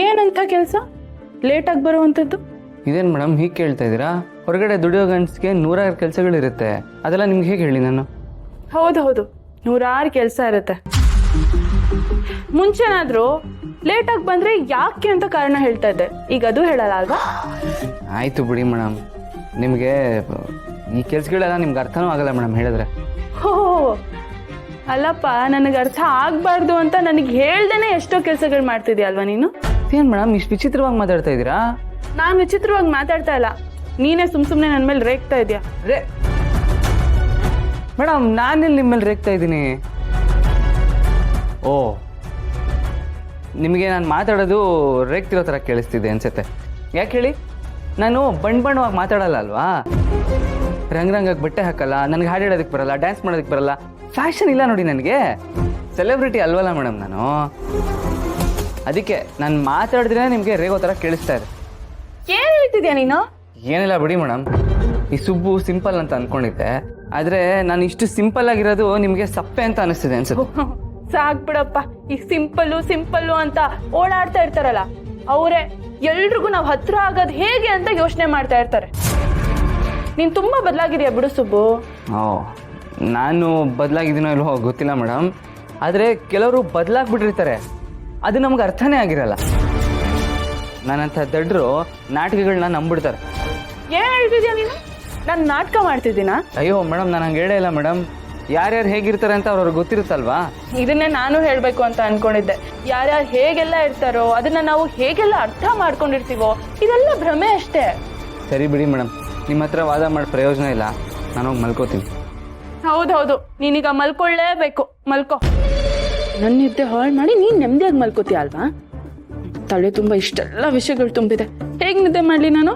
ಏನಂತ ಕೆಲಸ ಲೇಟಾಗಿ ಬರುವಂಥದ್ದು? ಇದೇನು ಮೇಡಮ್ ಹೀಗೆ ಕೇಳ್ತಾ ಇದ್ದೀರಾ? ಹೊರಗಡೆ ದುಡಿಯೋ ಗಂಡಸ್ಗೆ ನೂರಾರು ಕೆಲಸಗಳಿರುತ್ತೆ, ಅದೆಲ್ಲ ನಿಮ್ಗೆ ಹೇಗೆ ಹೇಳಿ ನಾನು? ಹೌದು, ನೂರಾರು ಕೆಲಸ ಇರುತ್ತೆ. ಮುಂಚೆನಾದರೂ ಲೇಟಾಗಿ ಬಂದರೆ ಯಾಕೆ ಅಂತ ಕಾರಣ ಹೇಳ್ತಾ ಇದ್ದೆ, ಈಗ ಅದು ಹೇಳಲ್ಲ ಅಲ್ವಾ? ಆಯಿತು ಬಿಡಿ ಮೇಡಮ್, ನಿಮಗೆ ಈ ಕೆಲಸಗಳೆಲ್ಲ ನಿಮ್ಗೆ ಅರ್ಥನೂ ಆಗಲ್ಲ ಮೇಡಮ್ ಹೇಳಿದ್ರೆ. ಹೋ ಅಲ್ಲಪ್ಪ, ನನಗೆ ಅರ್ಥ ಆಗಬಾರ್ದು ಅಂತ ನನಗೆ ಹೇಳ್ದೇನೆ ಎಷ್ಟೋ ಕೆಲಸಗಳು ಮಾಡ್ತಿದ್ಯಾ ಅಲ್ವಾ ನೀನು? ಏನು ಮೇಡಮ್ ಇಷ್ಟು ವಿಚಿತ್ರವಾಗಿ ಮಾತಾಡ್ತಾ ಇದ್ದೀರಾ? ನಾನು ವಿಚಿತ್ರವಾಗಿ ಮಾತಾಡ್ತಾ ಇಲ್ಲ, ನೀನೇ ಸುಮ್ಮನೆ ನನ್ನ ಮೇಲೆ ರೇಗ್ತಾ ಇದೆಯಾ. ಮೇಡಮ್ ನಾನೆಲ್ಲಿ ನಿಮ್ಮ ಮೇಲೆ ರೇಗ್ತಾ ಇದ್ದೀನಿ? ಓ, ನಿಮಗೆ ನಾನು ಮಾತಾಡೋದು ರೇಗ್ತಿರೋ ಥರ ಕೇಳಿಸ್ತಿದೆ ಅನ್ಸುತ್ತೆ. ಯಾಕೆ ಹೇಳಿ? ನಾನು ಬಣ್ಣವಾಗಿ ಮಾತಾಡಲ್ಲ ಅಲ್ವಾ? ರಂಗಾಗಿ ಬಟ್ಟೆ ಹಾಕಲ್ಲ, ನನಗೆ ಹಾಡು ಹೇಳೋದಕ್ಕೆ ಬರಲ್ಲ, ಡ್ಯಾನ್ಸ್ ಮಾಡೋದಕ್ಕೆ ಬರಲ್ಲ, ಫ್ಯಾಷನ್ ಇಲ್ಲ ನೋಡಿ ನನಗೆ. ಸೆಲೆಬ್ರಿಟಿ ಅಲ್ವಲ್ಲ ಮೇಡಮ್ ನಾನು. ಅದಕ್ಕೆ ನಾನು ಮಾತಾಡಿದ್ರೆ ನಿಮಗೆ ರೇಗೋ ಥರ ಕೇಳಿಸ್ತಾ ಇದೆ. ಏನು ಹೇಳ್ತಿದ್ಯಾ ನೀನು? ಏನಿಲ್ಲ ಬಿಡಿ ಮೇಡಮ್, ಈ ಸುಬ್ಬು ಸಿಂಪಲ್ ಅಂತ ಅಂದ್ಕೊಂಡಿದ್ದೆ, ಆದರೆ ನಾನು ಇಷ್ಟು ಸಿಂಪಲ್ ಆಗಿರೋದು ನಿಮಗೆ ಸಪ್ಪೆ ಅಂತ ಅನಿಸ್ತಿದೆ ಅನ್ಸುತ್ತೆ. ಸಾಕ್ ಬಿಡಪ್ಪ, ಈಗ ಸಿಂಪಲ್ಲು ಅಂತ ಓಡಾಡ್ತಾ ಇರ್ತಾರಲ್ಲ ಅವರೇ ಎಲ್ರಿಗೂ ನಾವು ಹತ್ರ ಆಗೋದು ಹೇಗೆ ಅಂತ ಯೋಚನೆ ಮಾಡ್ತಾ ಇರ್ತಾರೆ. ನೀನು ತುಂಬಾ ಬದಲಾಗಿದೆಯಾ ಬಿಡು ಸುಬ್ಬು. ಓ, ನಾನು ಬದಲಾಗಿದ್ದೀನೋ ಇಲ್ವೋ ಗೊತ್ತಿಲ್ಲ ಮೇಡಮ್, ಆದರೆ ಕೆಲವರು ಬದಲಾಗ್ಬಿಟ್ಟಿರ್ತಾರೆ, ಅದು ನಮ್ಗೆ ಅರ್ಥನೇ ಆಗಿರಲ್ಲ. ನಾನಂಥ ದಡ್ರು ನಾಟಕಗಳನ್ನ ನಂಬಿಡ್ತಾರೆ. ಏನು ಹೇಳ್ತಿದ್ಯಾ ನೀನು? ನಾನು ನಾಟಕ ಮಾಡ್ತಿದ್ದೀನಾ? ಅಯ್ಯೋ ಮೇಡಮ್, ನಾನು ಹಂಗೆ ಹೇಳೇ ಇಲ್ಲ ಮೇಡಮ್. ಯಾರ್ಯಾರು ಹೇಗಿರ್ತಾರೆ ಅಂತ ಅವ್ರವ್ರಿಗೆ ಗೊತ್ತಿರುತ್ತಲ್ವಾ? ಇದನ್ನೇ ನಾನು ಹೇಳಬೇಕು ಅಂತ ಅನ್ಕೊಂಡಿದ್ದೆ. ಯಾರ್ಯಾರು ಹೇಗೆಲ್ಲ ಇರ್ತಾರೋ ಅದನ್ನ ನಾವು ಹೇಗೆಲ್ಲ ಅರ್ಥ ಮಾಡ್ಕೊಂಡಿರ್ತೀವೋ ಇದೆಲ್ಲ ಭ್ರಮೆ ಅಷ್ಟೇ. ಸರಿ ಬಿಡಿ ಮೇಡಮ್, ನಿಮ್ಮ ಹತ್ರ ವಾದ ಮಾಡಿ ಪ್ರಯೋಜನ ಇಲ್ಲ, ನಾನು ಹೋಗಿ ಮಲ್ಕೋತೀನಿ. ಹೌದು, ನೀನೀಗ ಮಲ್ಕೊಳ್ಳೇಬೇಕು, ಮಲ್ಕೋ. ನನ್ನ ನಿದ್ದೆ ಹಾಳು ಮಾಡಿ ನೀನು ನೆಮ್ಮದಿಯಾಗಿ ಮಲ್ಕೋತೀಯ ಅಲ್ವಾ? ತಲೆ ತುಂಬ ಇಷ್ಟೆಲ್ಲ ವಿಷಯಗಳು ತುಂಬಿದೆ, ಹೇಗೆ ನಿದ್ದೆ ಮಾಡಲಿ ನಾನು?